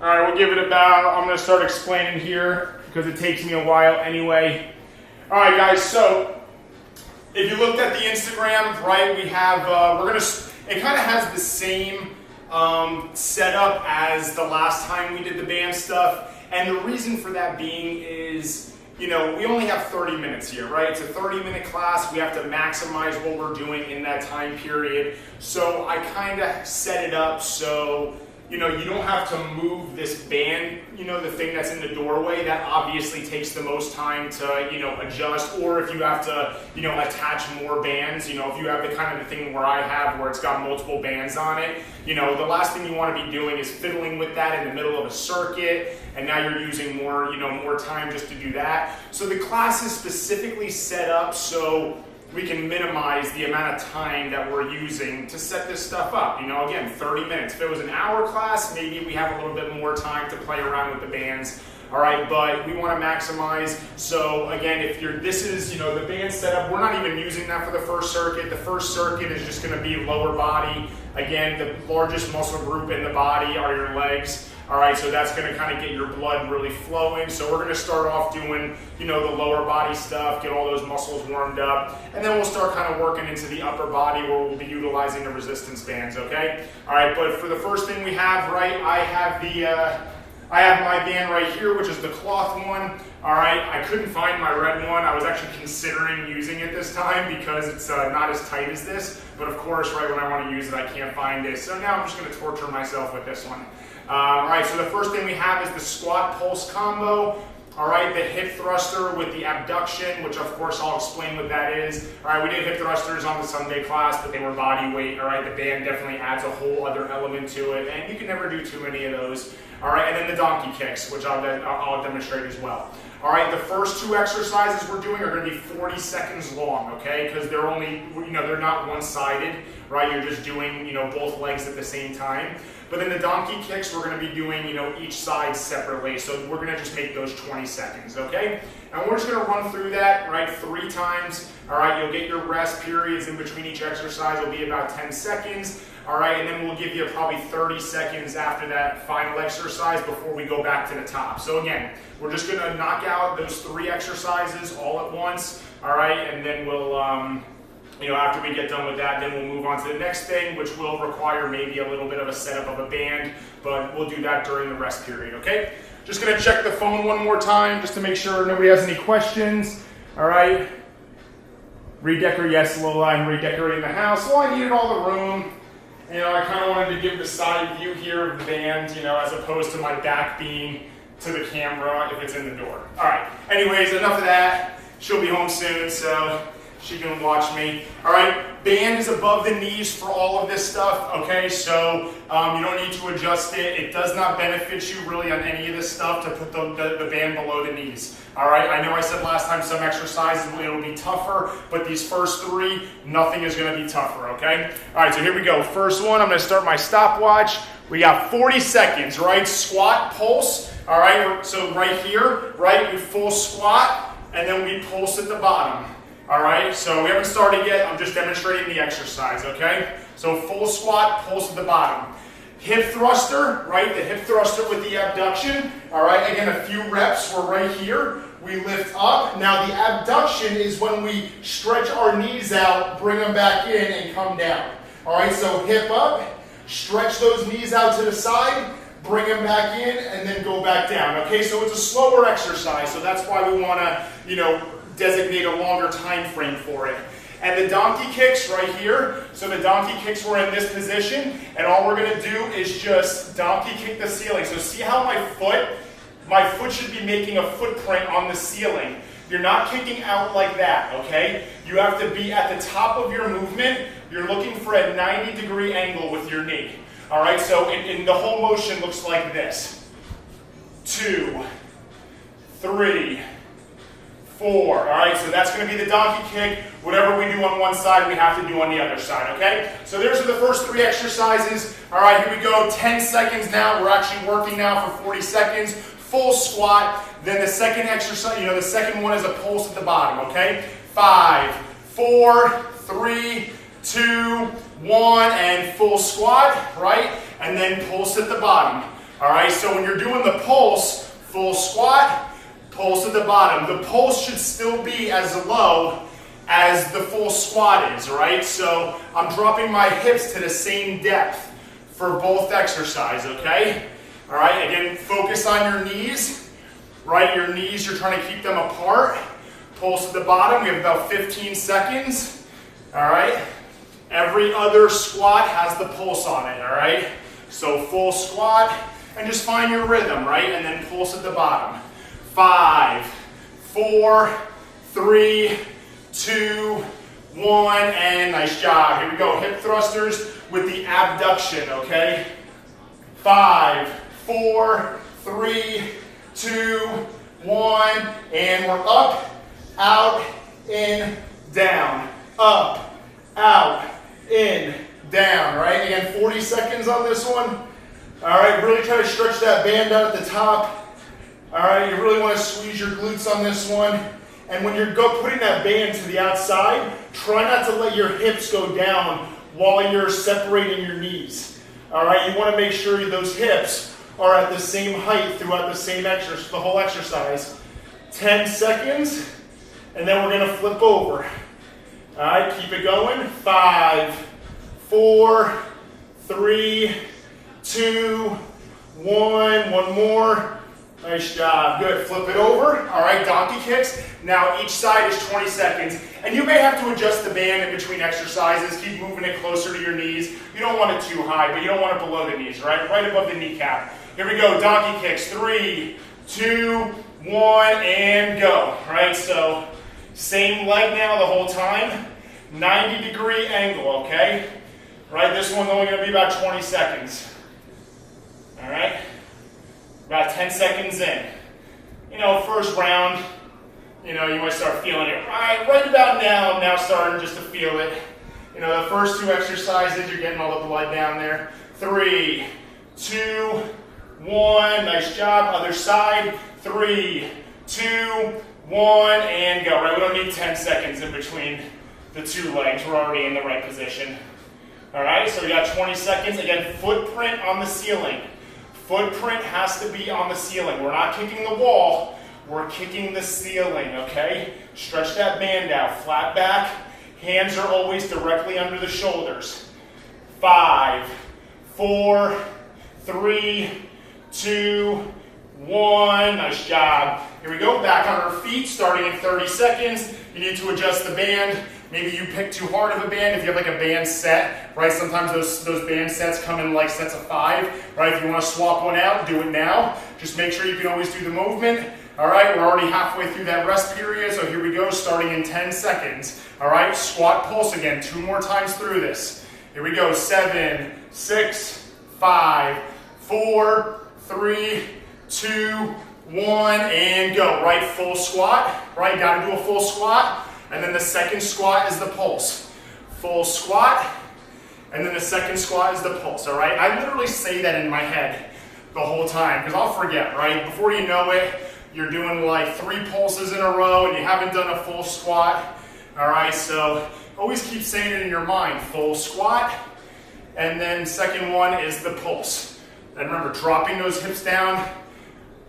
All right, we'll give it about, I'm gonna start explaining here because it takes me a while anyway. All right, guys, so if you looked at the Instagram, right, we have, it kind of has the same setup as the last time we did the band stuff. And the reason for that being is, you know, we only have 30 minutes here, right? It's a 30-minute class. We have to maximize what we're doing in that time period. So I kind of set it up so, you know, you don't have to move this band, you know, the thing that's in the doorway. That obviously takes the most time to, you know, adjust. Or if you have to, you know, attach more bands, you know, if you have the kind of the thing where I have where it's got multiple bands on it, you know, the last thing you want to be doing is fiddling with that in the middle of a circuit. And now you're using more, you know, more time just to do that. So the class is specifically set up so we can minimize the amount of time that we're using to set this stuff up. You know, again, 30 minutes. If it was an hour class, maybe we have a little bit more time to play around with the bands. All right, but we want to maximize. So again, if this is, you know, the band setup, we're not even using that for the first circuit. The first circuit is just going to be lower body. Again, the largest muscle group in the body are your legs. All right, so that's going to kind of get your blood really flowing. So we're going to start off doing, you know, the lower body stuff, get all those muscles warmed up, and then we'll start kind of working into the upper body where we'll be utilizing the resistance bands, okay? All right, but for the first thing we have, right, I have my band right here, which is the cloth one. All right, I couldn't find my red one. I was actually considering using it this time because it's not as tight as this. But of course, right when I want to use it, I can't find it. So now I'm just going to torture myself with this one. All right, so the first thing we have is the squat pulse combo. All right, the hip thruster with the abduction, which of course I'll explain what that is. All right, we did hip thrusters on the Sunday class, but they were body weight. All right, the band definitely adds a whole other element to it, and you can never do too many of those. All right, and then the donkey kicks, which I'll demonstrate as well. All right, the first two exercises we're doing are going to be 40 seconds long, okay? Because they're only, you know, they're not one-sided, right? You're just doing, you know, both legs at the same time. But then the donkey kicks, we're going to be doing, you know, each side separately. So we're going to just make those 20 seconds, okay? And we're just going to run through that, right, 3 times. All right, you'll get your rest periods in between each exercise. It'll be about 10 seconds. All right, and then we'll give you probably 30 seconds after that final exercise before we go back to the top. So again, we're just going to knock out those 3 exercises all at once. All right, and then we'll, you know, after we get done with that, then we'll move on to the next thing, which will require maybe a little bit of a setup of a band, but we'll do that during the rest period, okay? Just going to check the phone one more time just to make sure nobody has any questions. All right. Redecorate, yes, Lola, I'm redecorating the house. Well, I needed all the room. You know, I kind of wanted to give the side view here of the band, you know, as opposed to my back being to the camera if it's in the door. All right. Anyways, enough of that. She'll be home soon, so she can watch me. All right. Band is above the knees for all of this stuff, okay? So you don't need to adjust it. It does not benefit you really on any of this stuff to put the band below the knees. All right, I know I said last time some exercises it'll be tougher, but these first 3, nothing is gonna be tougher, okay? All right, so here we go. First one, I'm gonna start my stopwatch. We got 40 seconds, right? Squat, pulse, all right? So right here, right, we full squat, and then we pulse at the bottom. All right, so we haven't started yet. I'm just demonstrating the exercise, okay? So full squat, pulse at the bottom. Hip thruster, right? The hip thruster with the abduction. All right, again, a few reps. We're right here. We lift up. Now the abduction is when we stretch our knees out, bring them back in, and come down. All right, so hip up, stretch those knees out to the side, bring them back in, and then go back down. Okay, so it's a slower exercise, so that's why we want to, you know, designate a longer time frame for it. And the donkey kicks right here. So the donkey kicks were in this position, and all we're going to do is just donkey kick the ceiling. So see how my foot should be making a footprint on the ceiling. You're not kicking out like that, okay? You have to be at the top of your movement. You're looking for a 90-degree angle with your knee. All right, so in the whole motion looks like this. 2, 3, 4. All right, so that's going to be the donkey kick. Whatever we do on one side, we have to do on the other side, okay? So there's the first 3 exercises. All right, here we go. 10 seconds now. We're actually working now for 40 seconds. Full squat. Then the second exercise, you know, the second one is a pulse at the bottom, okay? 5, 4, 3, 2, 1, and full squat, right? And then pulse at the bottom. All right, so when you're doing the pulse, full squat, pulse at the bottom. The pulse should still be as low as the full squat is, right? So I'm dropping my hips to the same depth for both exercise, okay? All right, again, focus on your knees, right? Your knees, you're trying to keep them apart. Pulse at the bottom, we have about 15 seconds, all right? Every other squat has the pulse on it, all right? So full squat, and just find your rhythm, right? And then pulse at the bottom. 5, 4, 3, 2, 1, and nice job. Here we go, hip thrusters with the abduction, okay? 5, 4, 3, 2, 1, and we're up, out, in, down, up, out, in, down, right? Again, 40 seconds on this one. All right, really try to stretch that band out at the top. All right, you really want to squeeze your glutes on this one. And when you're putting that band to the outside, try not to let your hips go down while you're separating your knees. All right, you want to make sure those hips are at the same height throughout the whole exercise. 10 seconds, and then we're going to flip over. All right, keep it going. 5, 4, 3, 2, 1. One more. Nice job. Good. Flip it over. All right, donkey kicks. Now each side is 20 seconds. And you may have to adjust the band in between exercises. Keep moving it closer to your knees. You don't want it too high, but you don't want it below the knees, right? Right above the kneecap. Here we go. Donkey kicks. 3, 2, 1, and go. All right, so same leg now the whole time. 90-degree angle, okay? Right, this one's only going to be about 20 seconds. All right? About 10 seconds in. You know, first round, you know, you might start feeling it. All right about now, I'm now starting just to feel it. You know, the first 2 exercises, you're getting all the blood down there. 3, 2, 1, nice job. Other side. 3, 2, 1, and go. Right, we don't need 10 seconds in between the 2 legs. We're already in the right position. All right, so we got 20 seconds. Again, footprint on the ceiling. Footprint has to be on the ceiling. We're not kicking the wall, we're kicking the ceiling, okay? Stretch that band out, flat back. Hands are always directly under the shoulders. 5, 4, 3, 2, 1. Nice job. Here we go, back on our feet, starting in 30 seconds. You need to adjust the band. Maybe you pick too hard of a band. If you have like a band set, right? Sometimes those band sets come in like sets of 5, right? If you want to swap one out, do it now. Just make sure you can always do the movement. All right, we're already halfway through that rest period, so here we go, starting in 10 seconds. All right, squat pulse again, 2 more times through this. Here we go, 7, 6, 5, 4, 3, 2, 1, and go. Right, full squat, right? Got to do a full squat. And then the second squat is the pulse. Full squat, and then the second squat is the pulse, all right? I literally say that in my head the whole time, because I'll forget, right? Before you know it, you're doing like 3 pulses in a row, and you haven't done a full squat, all right? So always keep saying it in your mind. Full squat, and then second one is the pulse. And remember, dropping those hips down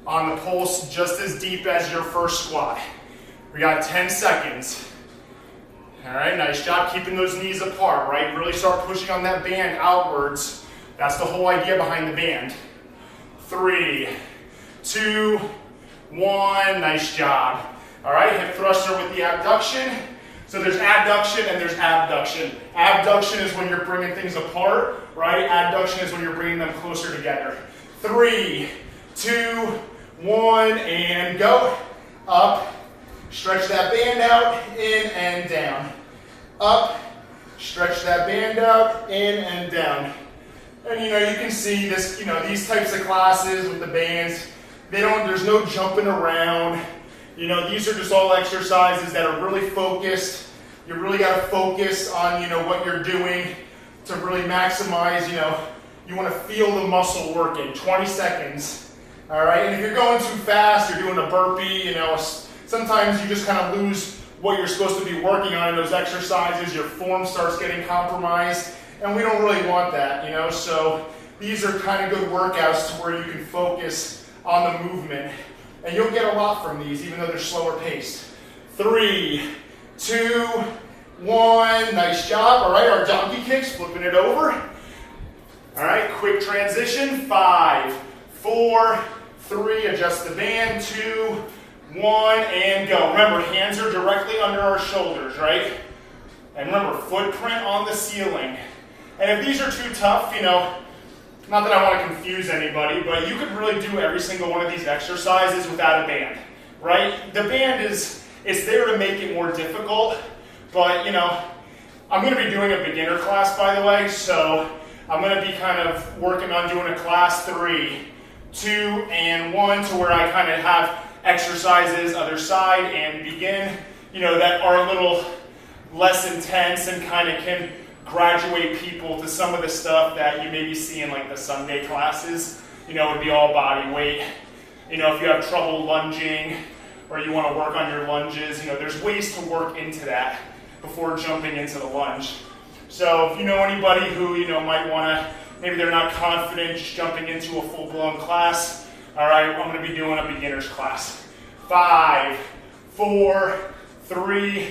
on the pulse just as deep as your first squat. We got 10 seconds. All right, nice job keeping those knees apart, right? Really start pushing on that band outwards. That's the whole idea behind the band. 3, 2, 1, nice job. All right, hip thruster with the abduction. So there's adduction and there's abduction. Abduction is when you're bringing things apart, right? Adduction is when you're bringing them closer together. 3, 2, 1, and go. Up. Stretch that band out, in and down. Up, stretch that band out, in and down. And you know, you can see this, you know, these types of classes with the bands, there's no jumping around. You know, these are just all exercises that are really focused. You really got to focus on, you know, what you're doing to really maximize, you know, you want to feel the muscle working. 20 seconds. All right, and if you're going too fast, you're doing a burpee, you know, sometimes you just kind of lose what you're supposed to be working on in those exercises. Your form starts getting compromised, and we don't really want that, you know. So these are kind of good workouts to where you can focus on the movement. And you'll get a lot from these, even though they're slower paced. 3, 2, 1, nice job. All right, our donkey kicks, flipping it over. All right, quick transition. 5, 4, 3, adjust the band. 2, 1, and go. Remember, hands are directly under our shoulders, right? And remember, footprint on the ceiling. And if these are too tough, you know, not that I want to confuse anybody, but you could really do every single one of these exercises without a band, right? The band it's there to make it more difficult, but you know, I'm going to be doing a beginner class, by the way, so I'm going to be kind of working on doing a class 3, 2, and 1 to where I kind of have exercises other side and begin, you know, that are a little less intense and kind of can graduate people to some of the stuff that you maybe see in like the Sunday classes. You know, it would be all body weight. You know, if you have trouble lunging or you want to work on your lunges, you know, there's ways to work into that before jumping into the lunge. So if you know anybody who, you know, might want to, maybe they're not confident just jumping into a full-blown class, all right, I'm going to be doing a beginner's class. 5, 4, 3,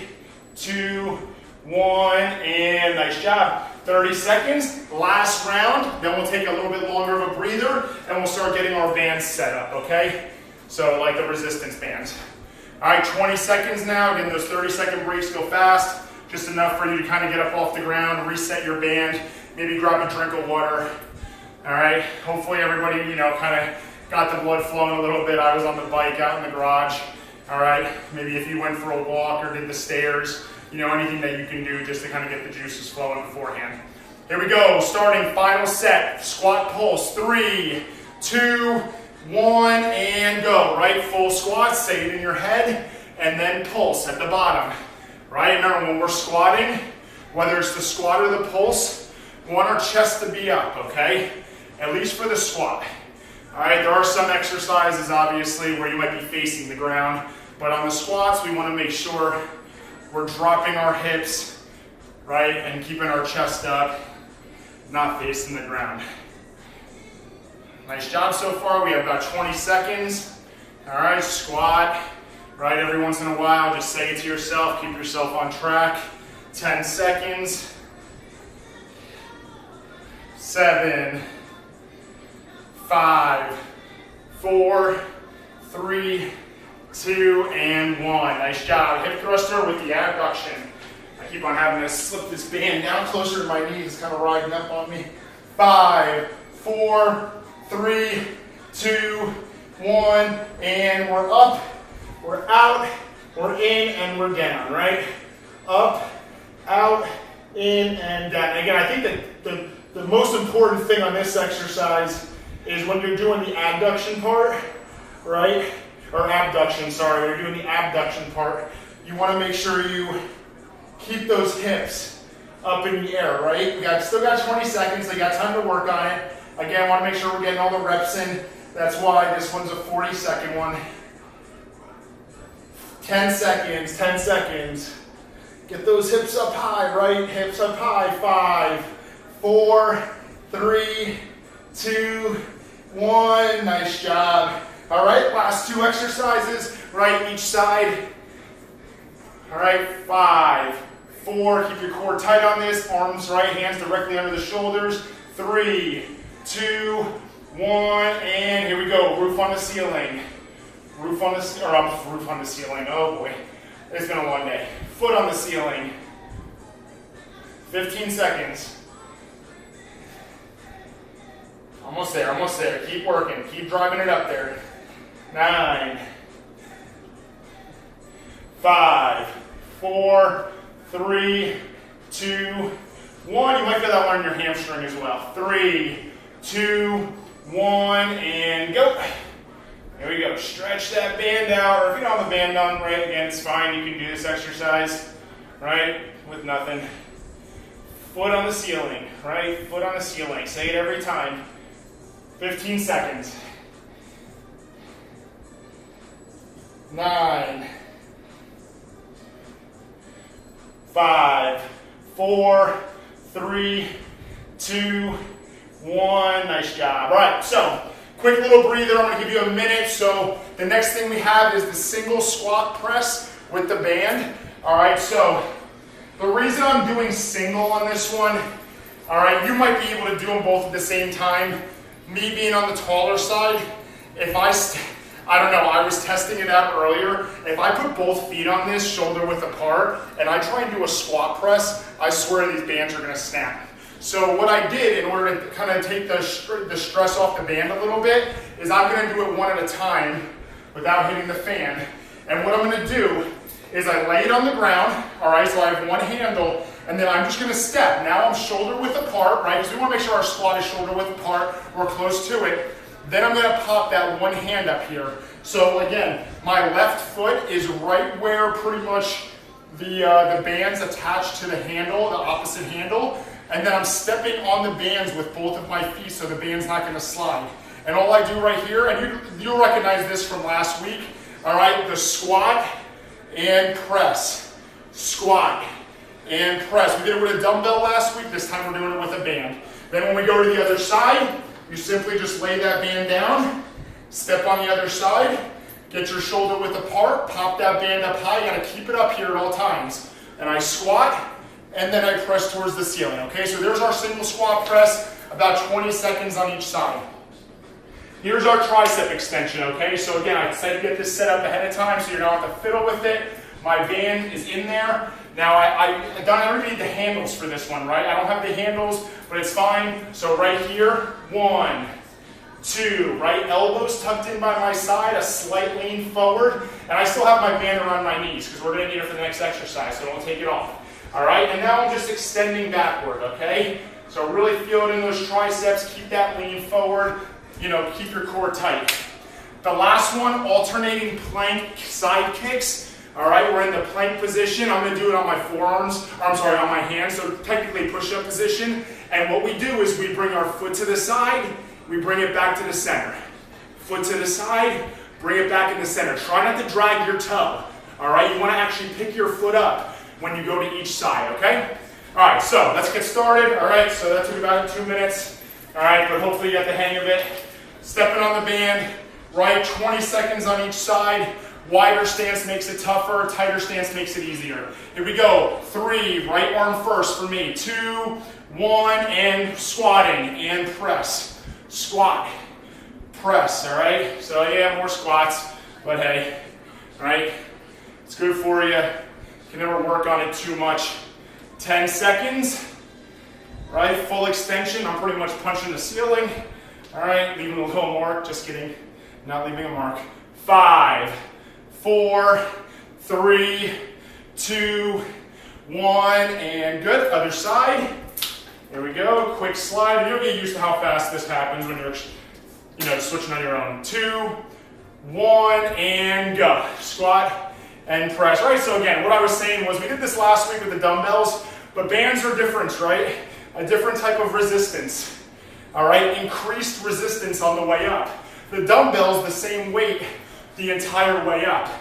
2, 1, and nice job. 30 seconds, last round, then we'll take a little bit longer of a breather, and we'll start getting our bands set up, okay? So like the resistance bands. All right, 20 seconds now. Again, those 30-second breaks go fast, just enough for you to kind of get up off the ground, reset your band, maybe grab a drink of water. All right, hopefully everybody, you know, kind of got the blood flowing a little bit. I was on the bike out in the garage. All right, maybe if you went for a walk or did the stairs, you know, anything that you can do just to kind of get the juices flowing beforehand. Here we go, starting final set, squat pulse, 3, 2, 1, and go. Right, full squat, say it in your head, and then pulse at the bottom. Right, now when we're squatting, whether it's the squat or the pulse, we want our chest to be up, okay? At least for the squat. All right, there are some exercises, obviously, where you might be facing the ground, but on the squats, we want to make sure we're dropping our hips, right, and keeping our chest up, not facing the ground. Nice job so far. We have about 20 seconds. All right, squat, right, every once in a while, just say it to yourself, keep yourself on track. 10 seconds. 7, 5, 4, 3, 2, and 1. Nice job. Hip thruster with the abduction. I keep on having to slip this band down closer to my knees. It's kind of riding up on me. 5, 4, 3, 2, 1, and we're up, we're out, we're in, and we're down, right? Up, out, in, and down. Again, I think that the most important thing on this exercise is when you're doing the abduction part, right? Or abduction, sorry, when you're doing the abduction part, you want to make sure you keep those hips up in the air, right? Still got 20 seconds, so you got time to work on it. Again, I want to make sure we're getting all the reps in. That's why this one's a 40-second one. 10 seconds, 10 seconds. Get those hips up high, right? Hips up high. 5, 4, 3, 2, 1. Nice job. All right, last 2 exercises, right, each side. All right, 5, 4, keep your core tight on this. Arms right, hands directly under the shoulders. 3, 2, 1, and here we go. Roof on the ceiling. Roof on the ceiling. Oh boy, it's been a long day. Foot on the ceiling. 15 seconds. Almost there, almost there. Keep working, keep driving it up there. 9, 5, 4, 3, 2, 1. You might feel that one in your hamstring as well. 3, 2, 1, and go. Here we go. Stretch that band out, or if you don't have the band on, right, again, it's fine. You can do this exercise, right, with nothing. Foot on the ceiling, right? Foot on the ceiling. Say it every time. 15 seconds. 9, 5, 4, 3, 2, 1. Nice job. All right, so quick little breather. I'm going to give you a minute. So the next thing we have is the single squat press with the band. All right, so the reason I'm doing single on this one, all right, you might be able to do them both at the same time. Me being on the taller side, if I don't know, I was testing it out earlier. If I put both feet on this, shoulder width apart, and I try and do a squat press, I swear these bands are going to snap. So what I did in order to kind of take the stress off the band a little bit is I'm going to do it one at a time without hitting the fan. And what I'm going to do is I lay it on the ground, all right, so I have one handle, and then I'm just going to step. Now I'm shoulder width apart, right, because we want to make sure our squat is shoulder width apart or close to it. Then I'm going to pop that one hand up here. So again, my left foot is right where pretty much the band's attached to the handle, the opposite handle, and then I'm stepping on the bands with both of my feet so the band's not going to slide. And all I do right here, and you'll recognize this from last week, all right, the squat and press, squat and press. We did it with a dumbbell last week. This time we're doing it with a band. Then when we go to the other side, you simply just lay that band down, step on the other side, get your shoulder width apart, pop that band up high. You gotta keep it up here at all times. And I squat, and then I press towards the ceiling, okay? So there's our single squat press, about 20 seconds on each side. Here's our tricep extension, okay? So again, I said to get this set up ahead of time so you don't have to fiddle with it. My band is in there. Now, I don't need the handles for this one, right? I don't have the handles, but it's fine. So right here, 1, 2, right? Elbows tucked in by my side, a slight lean forward, and I still have my band around my knees because we're gonna need it for the next exercise, so don't take it off. All right, and now I'm just extending backward, okay? So really feel it in those triceps, keep that lean forward, you know, keep your core tight. The last one, alternating plank side kicks. All right, we're in the plank position. I'm gonna do it on my forearms, on my hands, so technically push-up position. And what we do is we bring our foot to the side, we bring it back to the center. Foot to the side, bring it back in the center. Try not to drag your toe, all right? You wanna actually pick your foot up when you go to each side, okay? All right, so let's get started. All right, so that took about 2 minutes. All right, but hopefully you got the hang of it. Stepping on the band, right, 20 seconds on each side. Wider stance makes it tougher, tighter stance makes it easier. Here we go, 3, right arm first for me, 2, 1, and squatting, and press. Squat, press, all right? So yeah, more squats, but hey, all right? It's good for you. You can never work on it too much. 10 seconds, right? Full extension, I'm pretty much punching the ceiling. All right, leaving a little mark, just kidding, not leaving a mark. 5, 4, 3, 2, 1, and good. Other side. There we go. Quick slide. You'll get used to how fast this happens when you're, switching on your own. 2, 1, and go. Squat and press. Right. So again, what I was saying was we did this last week with the dumbbells, but bands are different, right? A different type of resistance. All right. Increased resistance on the way up. The dumbbells the same weight the entire way up.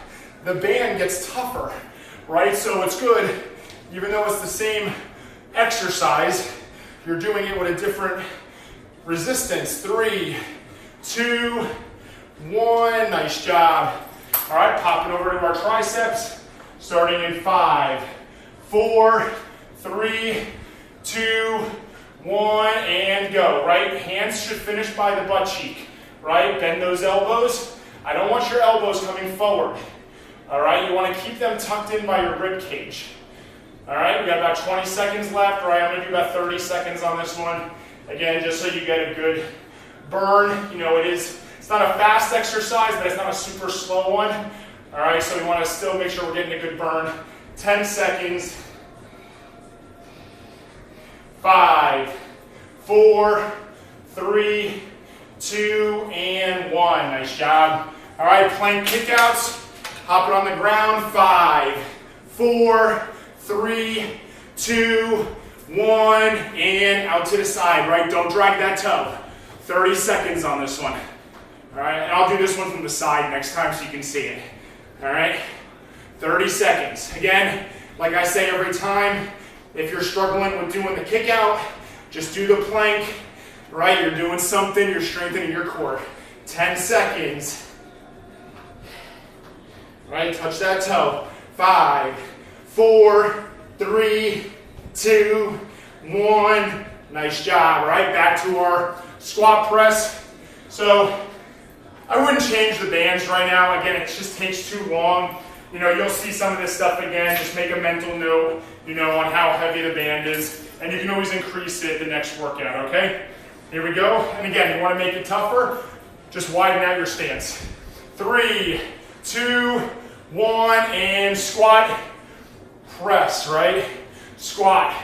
The band gets tougher, right? So it's good, even though it's the same exercise, you're doing it with a different resistance. 3, 2, 1, nice job. All right, popping over to our triceps, starting in 5, 4, 3, 2, 1, and go, right? Hands should finish by the butt cheek, right? Bend those elbows. I don't want your elbows coming forward, all right? You want to keep them tucked in by your rib cage. All right, we got about 20 seconds left, all right? I'm going to do about 30 seconds on this one. Again, just so you get a good burn. You know, it's not a fast exercise, but it's not a super slow one. All right, so we want to still make sure we're getting a good burn. 10 seconds. 5, 4, 3, 2, and 1. Nice job. All right, plank kickouts. Hop it on the ground. 5, 4, 3, 2, 1, and out to the side, right? Don't drag that toe. 30 seconds on this one. All right, and I'll do this one from the side next time so you can see it. All right, 30 seconds. Again, like I say every time, if you're struggling with doing the kick out, just do the plank, right? You're doing something, you're strengthening your core. 10 seconds. Right, touch that toe. 5, 4, 3, 2, 1. Nice job, right? Back to our squat press. So I wouldn't change the bands right now. Again, it just takes too long. You know, you'll see some of this stuff again. Just make a mental note, you know, on how heavy the band is. And you can always increase it the next workout, okay? Here we go. And again, you want to make it tougher, just widen out your stance. 3, 2, 1, and squat, press, right? Squat,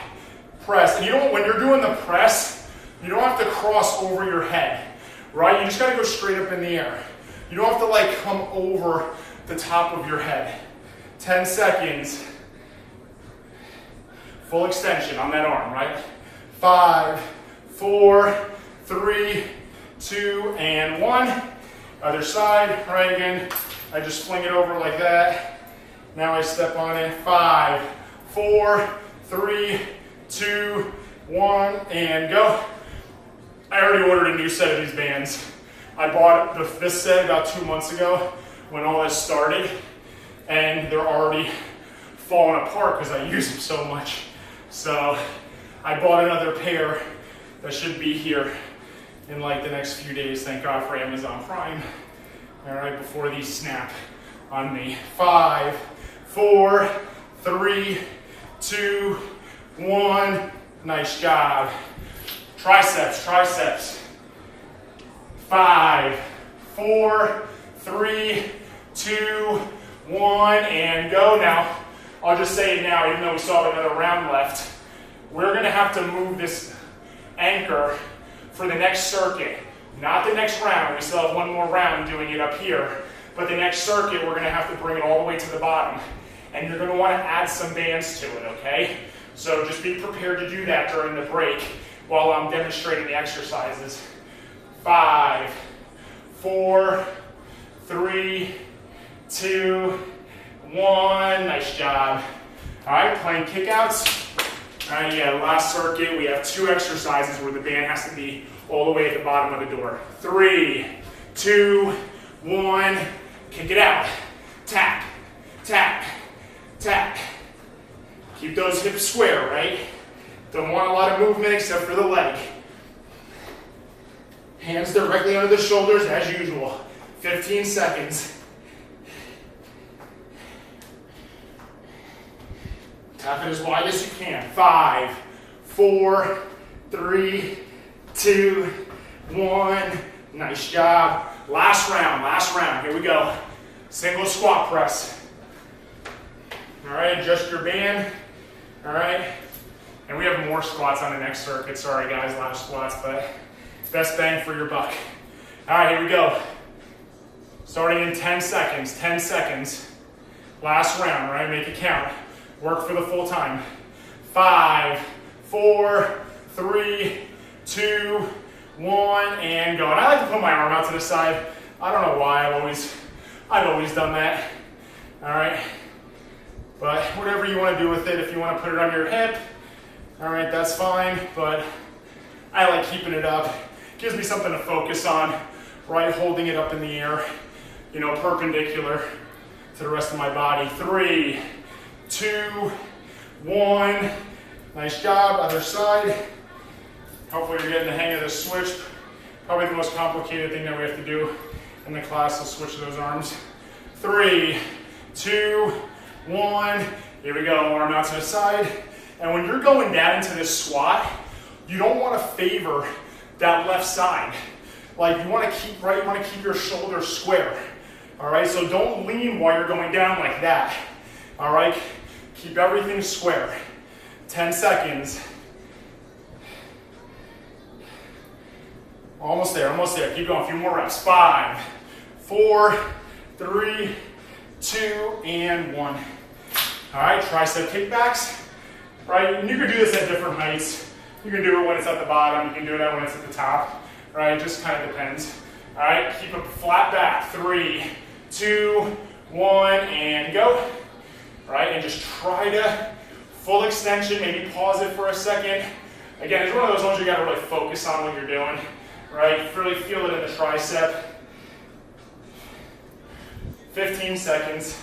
press. And you don't, when you're doing the press, you don't have to cross over your head, right? You just got to go straight up in the air. You don't have to like come over the top of your head. 10 seconds. Full extension on that arm, right? 5, 4, 3, 2, and 1. Other side, right again. I just fling it over like that. Now I step on it. 5, 4, 3, 2, 1, and go. I already ordered a new set of these bands. I bought this set about 2 months ago when all this started, and they're already falling apart because I use them so much. So I bought another pair that should be here in like the next few days. Thank God for Amazon Prime. All right, before these snap on me. 5, 4, 3, 2, 1. Nice job. Triceps, triceps. 5, 4, 3, 2, 1, and go. Now, I'll just say it now, even though we still have another round left. We're gonna have to move this anchor for the next circuit. Not the next round, we still have one more round doing it up here. But the next circuit, we're gonna have to bring it all the way to the bottom. And you're gonna wanna add some bands to it, okay? So just be prepared to do that during the break while I'm demonstrating the exercises. 5, 4, 3, 2, 1. Nice job. All right, plank kickouts. All right, yeah, last circuit, we have 2 exercises where the band has to be all the way at the bottom of the door. 3, 2, 1. Kick it out. Tap, tap, tap. Keep those hips square, right? Don't want a lot of movement except for the leg. Hands directly under the shoulders as usual. 15 seconds. Tap it as wide as you can. 5, 4, 3, 2, 1. Nice job. Last round, last round. Here we go. Single squat press. All right, adjust your band. All right. And we have more squats on the next circuit. Sorry guys, last squats, but best bang for your buck. All right, here we go. Starting in 10 seconds, 10 seconds. Last round, right? Make it count. Work for the full time. 5, 4, 3, 2, 1, and go. And I like to put my arm out to the side. I don't know why, I've always done that. All right. But whatever you want to do with it, if you want to put it on your hip, all right, that's fine. But I like keeping it up. Gives me something to focus on, right? Holding it up in the air, you know, perpendicular to the rest of my body. 3, 2, 1. Nice job. Other side. Hopefully you're getting the hang of this switch. Probably the most complicated thing that we have to do in the class is switch those arms. 3, 2, 1. Here we go. Arm out to the side. And when you're going down into this squat, you don't want to favor that left side. Like you want to keep right. You want to keep your shoulders square. All right. So don't lean while you're going down like that. All right. Keep everything square. 10 seconds. Almost there, almost there. Keep going, a few more reps. 5, 4, 3, 2, and 1. All right, tricep kickbacks. Right, and you can do this at different heights. You can do it when it's at the bottom. You can do it when it's at the top. Right, it just kind of depends. All right, keep a flat back. 3, 2, 1, and go. All right, and just try to full extension. Maybe pause it for a second. Again, it's one of those ones you gotta really focus on what you're doing, right? Really feel it in the tricep. 15 seconds.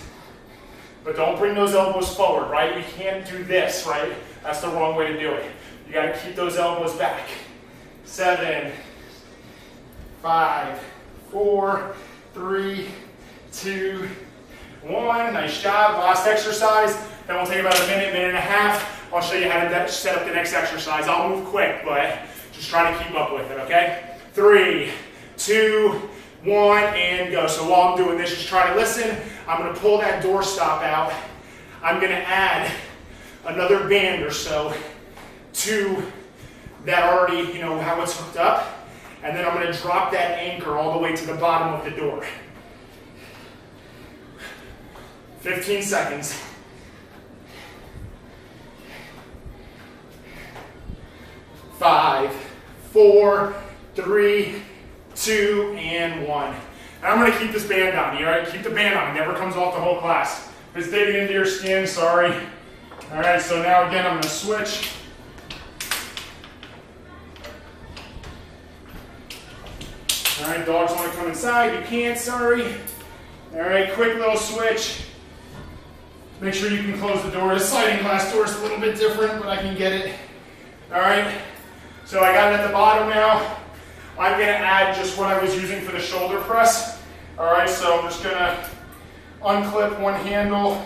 But don't bring those elbows forward, right? We can't do this, right? That's the wrong way to do it. You gotta keep those elbows back. 7, 5, 4, 3, 2, 1. Nice job. Last exercise. Then we'll take about a minute, minute and a half. I'll show you how to set up the next exercise. I'll move quick, but just try to keep up with it, okay? 3, 2, 1, and go. So while I'm doing this, just try to listen. I'm going to pull that door stop out. I'm going to add another band or so to that already, you know, how it's hooked up. And then I'm going to drop that anchor all the way to the bottom of the door. 15 seconds. 5, 4, 3, 2, and 1. And I'm going to keep this band on. You all right? Keep the band on. It never comes off the whole class. If it's digging into your skin, sorry. All right, so now again, I'm going to switch. All right, dogs want to come inside. You can't, sorry. All right, quick little switch. Make sure you can close the door. The sliding glass door is a little bit different, but I can get it. All right, so I got it at the bottom now. I'm going to add just what I was using for the shoulder press. All right, so I'm just going to unclip one handle.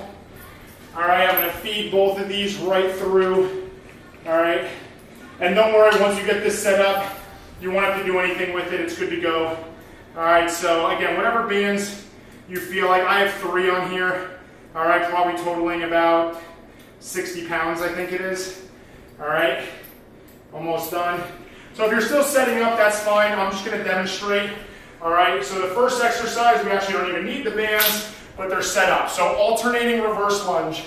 All right, I'm going to feed both of these right through. All right, and don't worry, once you get this set up, you won't have to do anything with it. It's good to go. All right, so again, whatever bands you feel like. I have 3 on here. All right, probably totaling about 60 pounds, I think it is. All right, almost done. So if you're still setting up, that's fine. I'm just going to demonstrate. All right, so the first exercise, we actually don't even need the bands, but they're set up. So alternating reverse lunge,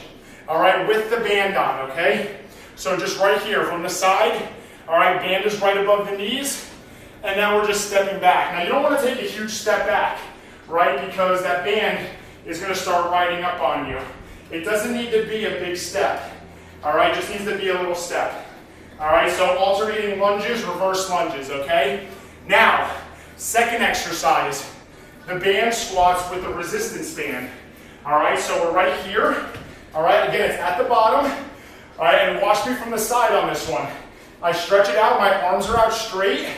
all right, with the band on, okay? So just right here from the side, all right, band is right above the knees, and now we're just stepping back. Now you don't want to take a huge step back, right, because that band is going to start riding up on you. It doesn't need to be a big step, all right, just needs to be a little step. All right, so alternating lunges, reverse lunges, okay? Now, second exercise, the band squats with the resistance band. All right, so we're right here. All right, again, it's at the bottom. All right, and watch me from the side on this one. I stretch it out, my arms are out straight.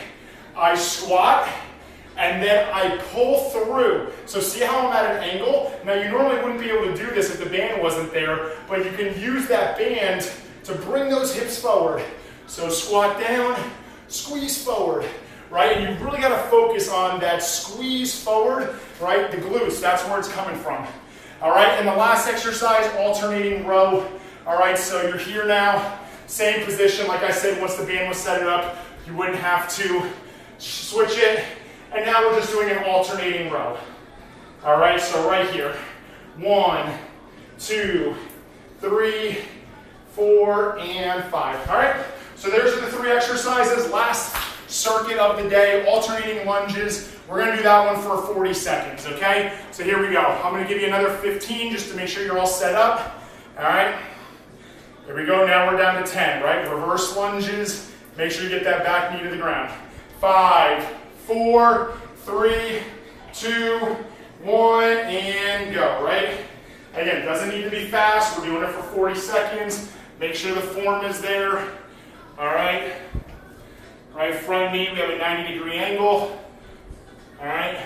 I squat, and then I pull through. So see how I'm at an angle? Now, you normally wouldn't be able to do this if the band wasn't there, but you can use that band to bring those hips forward. So squat down, squeeze forward, right? And you really got to focus on that squeeze forward, right? The glutes, that's where it's coming from. All right, and the last exercise, alternating row. All right, so you're here now, same position. Like I said, once the band was set up, you wouldn't have to switch it. And now we're just doing an alternating row. All right, so right here. 1, 2, 3, 4, and 5. All right. So there's the 3 exercises, last circuit of the day, alternating lunges. We're going to do that one for 40 seconds, okay? So here we go. I'm going to give you another 15 just to make sure you're all set up, all right? Here we go. Now we're down to 10, right? Reverse lunges. Make sure you get that back knee to the ground. 5, 4, 3, 2, 1, and go, right? Again, it doesn't need to be fast. We're doing it for 40 seconds. Make sure the form is there. All right, right front knee, we have a 90-degree angle, all right?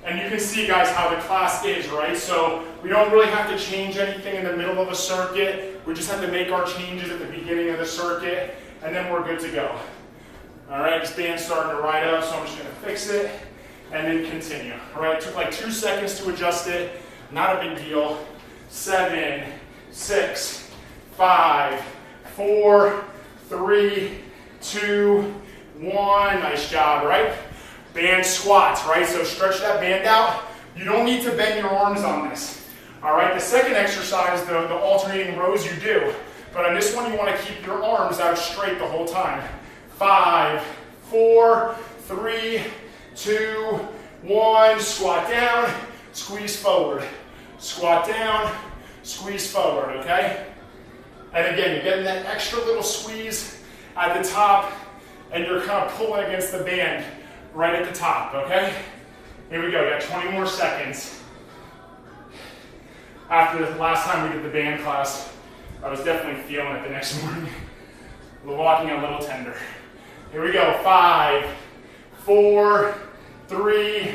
And you can see, guys, how the class is, right? So we don't really have to change anything in the middle of a circuit. We just have to make our changes at the beginning of the circuit, and then we're good to go. All right, this band's starting to ride up, so I'm just gonna fix it, and then continue. All right, it took like 2 seconds to adjust it, not a big deal. 7, 6, 5, 4, 3, 2, 1. Nice job, right? Band squats, right? So stretch that band out. You don't need to bend your arms on this. All right, the second exercise, the alternating rows, you do. But on this one, you want to keep your arms out straight the whole time. 5, 4, 3, 2, 1. Squat down, squeeze forward. Squat down, squeeze forward, okay? And again, you're getting that extra little squeeze at the top, and you're kind of pulling against the band right at the top, okay? Here we go, you got 20 more seconds. After the last time we did the band class, I was definitely feeling it the next morning. Walking a little tender. Here we go, 5, 4, 3,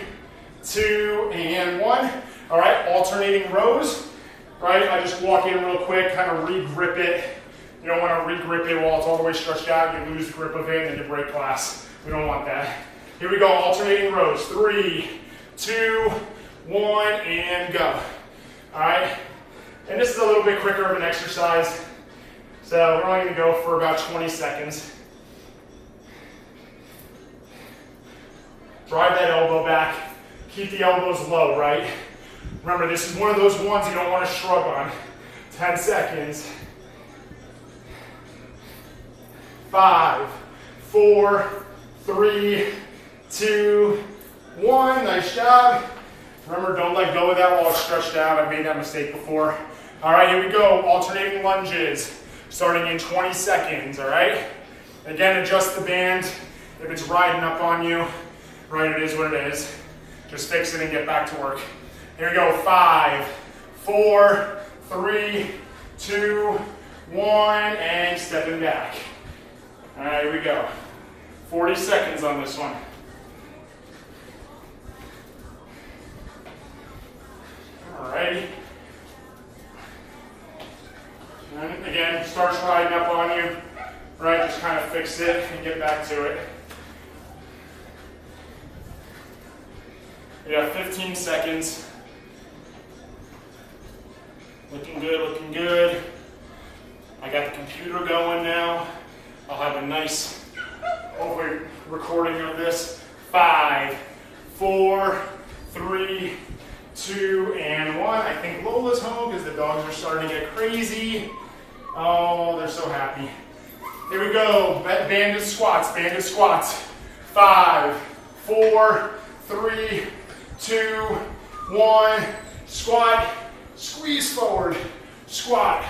2, and 1. All right, alternating rows, right? I just walk in real quick, kind of re-grip it. You don't want to re-grip it while it's all the way stretched out. You lose grip of it and you break class. We don't want that. Here we go, alternating rows. 3, 2, 1, and go. All right, and this is a little bit quicker of an exercise. So we're only going to go for about 20 seconds. Drive that elbow back. Keep the elbows low, right? Remember, this is one of those ones you don't want to shrug on. 10 seconds. 5, 4, 3, 2, 1. Nice job. Remember, don't let go of that while it's stretched out. I've made that mistake before. All right, here we go. Alternating lunges, starting in 20 seconds, all right? Again, adjust the band. If it's riding up on you, right, it is what it is. Just fix it and get back to work. Here we go, 5, 4, 3, 2, 1, and stepping back. All right, here we go. 40 seconds on this one. All righty. And again, starts riding up on you, right? Just kind of fix it and get back to it. We got 15 seconds. Looking good, looking good. I got the computer going now. I'll have a nice recording of this. 5, 4, 3, 2, and 1. I think Lola's home because the dogs are starting to get crazy. Oh, they're so happy. Here we go. Banded squats, banded squats. 5, 4, 3, 2, 1. Squat, squeeze forward. Squat,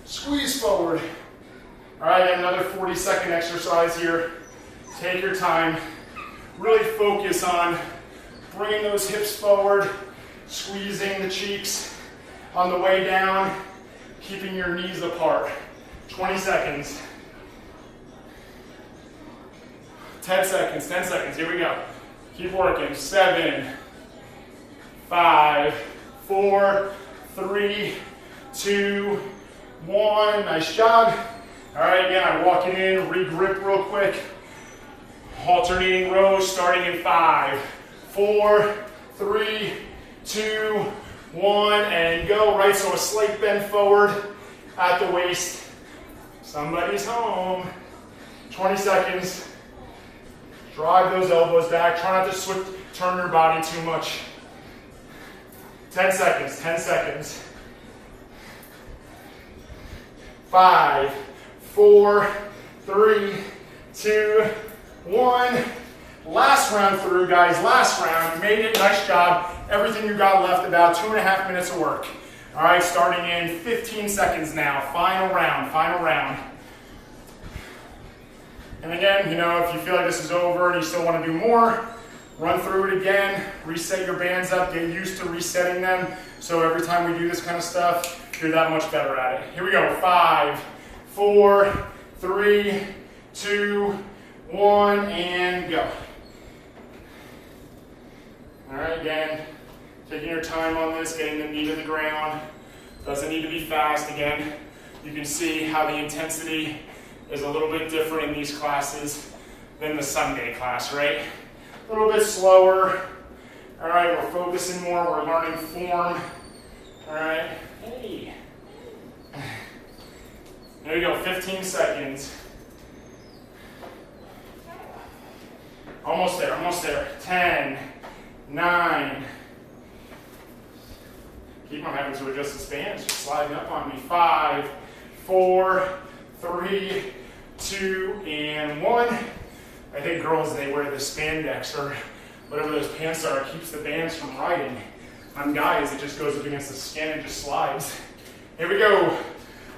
squeeze forward. All right, another 40-second exercise here. Take your time. Really focus on bringing those hips forward, squeezing the cheeks on the way down, keeping your knees apart. 20 seconds. 10 seconds, 10 seconds, here we go. Keep working. 7, 5, 4, 3, 2, 1. Nice job. All right, again, I'm walking in, re-grip real quick. Alternating rows starting in 5, 4, 3, 2, 1, and go. Right, so a slight bend forward at the waist. Somebody's home. 20 seconds. Drive those elbows back. Try not to turn your body too much. 10 seconds, 10 seconds. 5, 4, 3, 2, 1. Last round through, guys. Last round. You made it. Nice job. Everything you got left, about 2.5 minutes of work. All right, starting in 15 seconds now. Final round, final round. And again, you know, if you feel like this is over and you still want to do more, run through it again, reset your bands up, get used to resetting them. So every time we do this kind of stuff, you're that much better at it. Here we go. 5, 4, 3, 2, 1, and go. All right, again, taking your time on this, getting the knee to the ground. Doesn't need to be fast. Again, you can see how the intensity is a little bit different in these classes than the Sunday class, right? A little bit slower. All right, we're focusing more, we're learning form. All right, hey. There you go, 15 seconds. Almost there, almost there. 10, 9. Keep on having to adjust the bands, just sliding up on me. 5, 4, 3, 2, and 1. I think girls, they wear the spandex or whatever those pants are. It keeps the bands from riding. On guys, it just goes up against the skin and just slides. Here we go.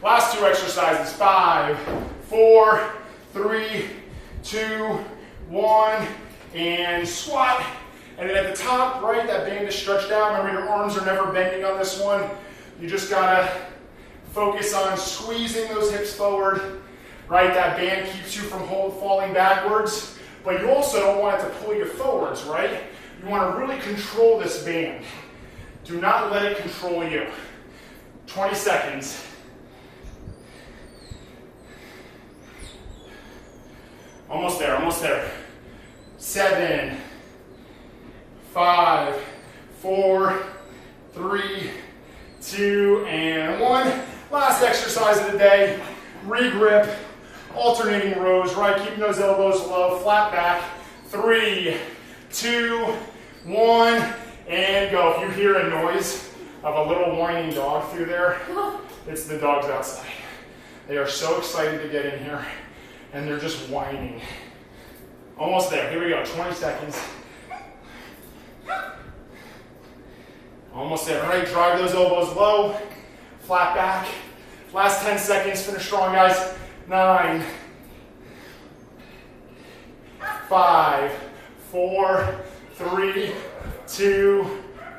Last 2 exercises. 5, 4, 3, 2, 1, and squat. And then at the top, right, that band is stretched out. Remember, your arms are never bending on this one. You just gotta focus on squeezing those hips forward, right? That band keeps you from falling backwards, but you also don't want it to pull you forwards, right? You want to really control this band. Do not let it control you. 20 seconds. Almost there, almost there. 7, 5, 4, 3, 2, and 1. Last exercise of the day. Regrip, alternating rows, right? Keeping those elbows low, flat back. 3, 2, 1, and go. If you hear a noise of a little whining dog through there, it's the dogs outside. They are so excited to get in here, and they're just whining. Almost there. Here we go. 20 seconds. Almost there. All right, drive those elbows low, flat back. Last 10 seconds. Finish strong, guys. 9, 5, 4, 3, 2,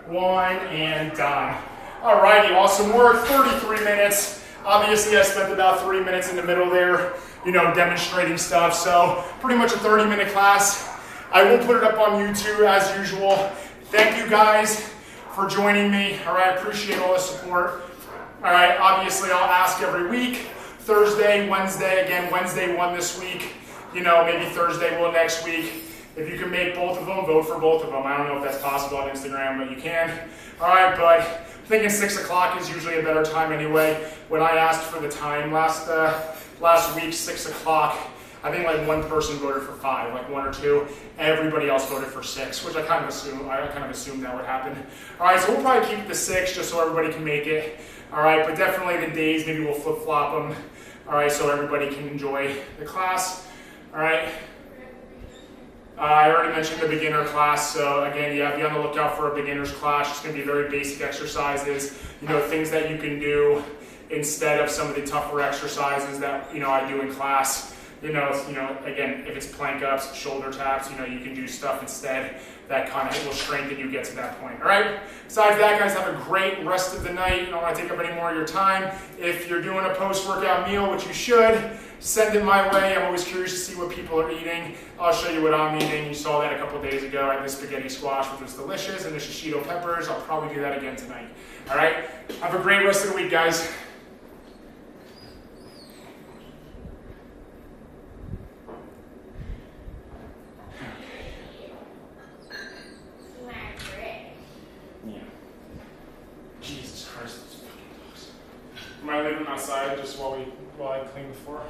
1, and done. All righty, awesome work. 33 minutes. Obviously, I spent about 3 minutes in the middle there, demonstrating stuff. So pretty much a 30-minute class. I will put it up on YouTube as usual. Thank you guys for joining me. All right, appreciate all the support. All right, obviously I'll ask every week. Thursday, Wednesday, again, Wednesday 1 this week. Maybe Thursday 1 next week. If you can make both of them, vote for both of them. I don't know if that's possible on Instagram, but you can. All right, but I'm thinking 6 o'clock is usually a better time anyway. When I asked for the time last week, 6 o'clock, I think like one person voted for 5, like 1 or 2. Everybody else voted for 6, which I kind of assumed that would happen. All right, so we'll probably keep it to 6 just so everybody can make it. All right, but definitely the days, maybe we'll flip-flop them. All right, so everybody can enjoy the class. All right. I already mentioned the beginner class, so again, yeah, be on the lookout for a beginner's class. It's going to be very basic exercises, things that you can do instead of some of the tougher exercises that, I do in class. Again, if it's plank ups, shoulder taps, you can do stuff instead that kind of will strengthen you get to that point, all right? Besides that, guys, have a great rest of the night. I don't want to take up any more of your time. If you're doing a post-workout meal, which you should, send it my way. I'm always curious to see what people are eating. I'll show you what I'm eating. You saw that a couple days ago. I had the spaghetti squash, which was delicious, and the shishito peppers. I'll probably do that again tonight, all right? Have a great rest of the week, guys. Am I leaving them outside just while I clean the floor?